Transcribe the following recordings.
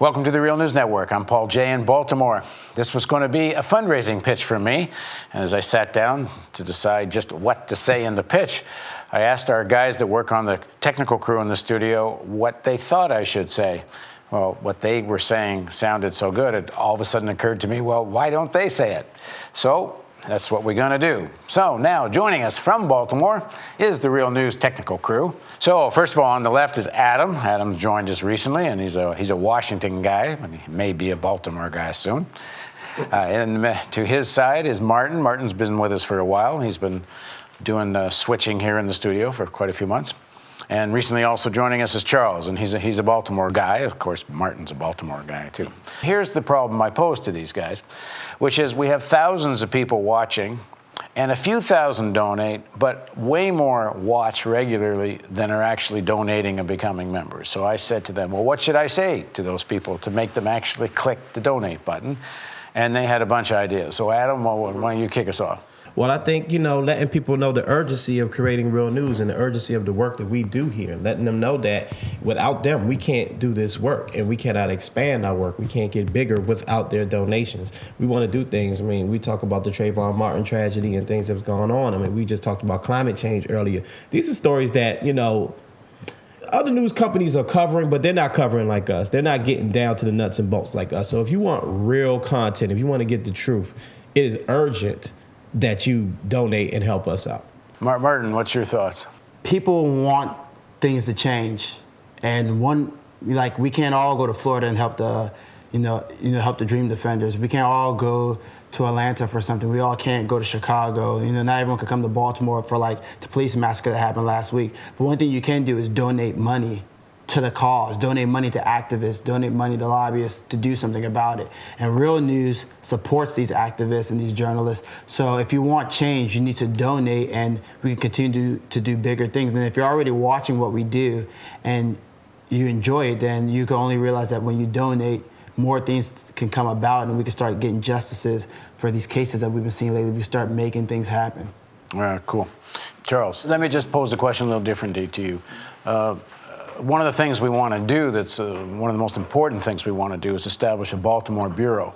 Welcome to the Real News Network. I'm Paul Jay in Baltimore. This was going to be a fundraising pitch for me. And as I sat down to decide just what to say in the pitch, I asked our guys that work on the technical crew in the studio what they thought I should say. Well, what they were saying sounded so good, it all of a sudden occurred to me, well, why don't they say it? So that's what we're going to do. So now joining us from Baltimore is the Real News technical crew. So first of all, on the left is Adam. Adam's joined us recently, and he's a Washington guy, but he may be a Baltimore guy soon. And to his side is Martin. Martin's been with us for a while. He's been doing switching here in the studio for quite a few months. And recently also joining us is Charles, and he's a Baltimore guy. Of course, Martin's a Baltimore guy, too. Here's the problem I pose to these guys, which is we have thousands of people watching, and a few thousand donate, but way more watch regularly than are actually donating and becoming members. So I said to them, well, what should I say to those people to make them actually click the donate button? And they had a bunch of ideas. So Adam, why don't you kick us off? Well, I think, letting people know the urgency of creating real news and the urgency of the work that we do here, letting them know that without them, we can't do this work and we cannot expand our work. We can't get bigger without their donations. We want to do things. I mean, we talk about the Trayvon Martin tragedy and things that's gone on. I mean, we just talked about climate change earlier. These are stories that, other news companies are covering, but they're not covering like us. They're not getting down to the nuts and bolts like us. So if you want real content, if you want to get the truth, it is urgent that you donate and help us out. Martin, what's your thoughts? People want things to change, and we can't all go to Florida and help help the Dream Defenders. We can't all go to Atlanta for something. We all can't go to Chicago. Not everyone can come to Baltimore for the police massacre that happened last week. But one thing you can do is donate money to the cause, donate money to activists, donate money to lobbyists to do something about it. And Real News supports these activists and these journalists. So if you want change, you need to donate, and we can continue to do bigger things. And if you're already watching what we do and you enjoy it, then you can only realize that when you donate, more things can come about, and we can start getting justices for these cases that we've been seeing lately. We start making things happen. All right, cool. Charles, let me just pose the question a little differently to you. One of the things we want to do that's one of the most important things we want to do is establish a Baltimore bureau.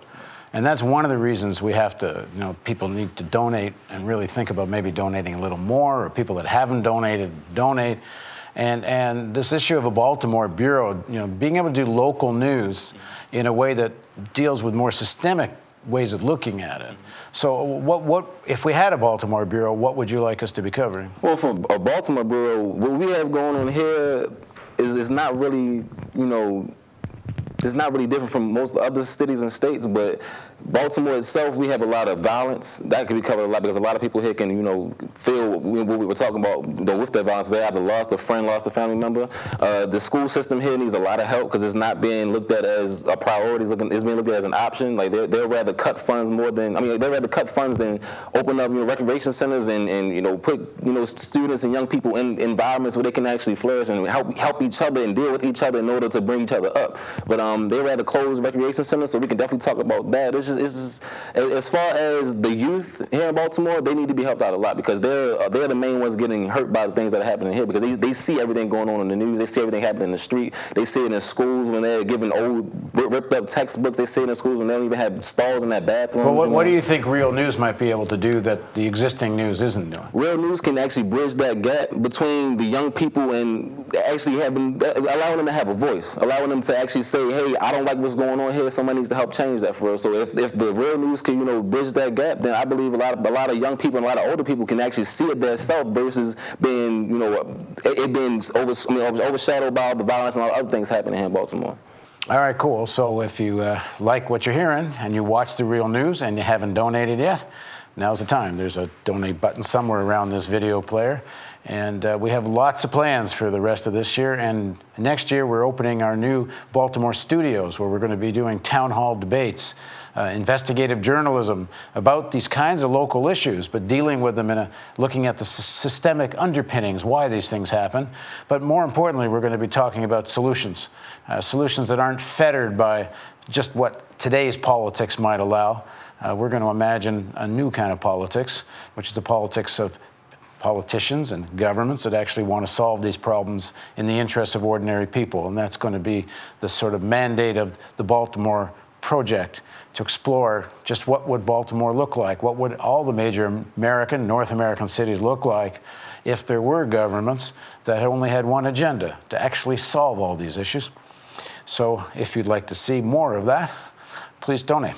And that's one of the reasons we have to, people need to donate and really think about maybe donating a little more, or people that haven't donated, donate. And this issue of a Baltimore bureau, being able to do local news in a way that deals with more systemic ways of looking at it. So what if we had a Baltimore bureau, what would you like us to be covering? Well, for a Baltimore bureau, what we have going on here is not really, it's not really different from most other cities and states, but Baltimore itself, we have a lot of violence. That could be covered a lot because a lot of people here can, feel what we were talking about, with that violence. They either lost a friend, lost a family member. The school system here needs a lot of help because it's not being looked at as a priority. It's being looked at as an option. Like they'd rather cut funds they'd rather cut funds than open up, recreation centers and put, students and young people in environments where they can actually flourish and help each other and deal with each other in order to bring each other up. But they'd rather close recreation centers, so we can definitely talk about that. It's as far as the youth here in Baltimore, they need to be helped out a lot because they're the main ones getting hurt by the things that are happening here because they see everything going on in the news. They see everything happening in the street. They see it in schools when they're giving old, ripped up textbooks. They see it in schools when they don't even have stalls in that bathroom. Well, what do you think Real News might be able to do that the existing news isn't doing? Real News can actually bridge that gap between the young people and actually allowing them to have a voice, allowing them to actually say, hey, I don't like what's going on here. Somebody needs to help change that for us. So if the Real News can, bridge that gap, then I believe a lot of young people and a lot of older people can actually see it themselves versus being, it being overshadowed by all the violence and all the other things happening here in Baltimore. All right, cool. So if you like what you're hearing and you watch the Real News and you haven't donated yet, now's the time. There's a donate button somewhere around this video player. And we have lots of plans for the rest of this year. And next year, we're opening our new Baltimore studios where we're going to be doing town hall debates, investigative journalism about these kinds of local issues, but dealing with them looking at the systemic underpinnings, why these things happen. But more importantly, we're going to be talking about solutions, solutions that aren't fettered by just what today's politics might allow. We're going to imagine a new kind of politics, which is the politics of politicians and governments that actually want to solve these problems in the interests of ordinary people. And that's going to be the sort of mandate of the Baltimore project, to explore just what would Baltimore look like, what would all the major North American cities look like if there were governments that only had one agenda, to actually solve all these issues. So if you'd like to see more of that, please donate.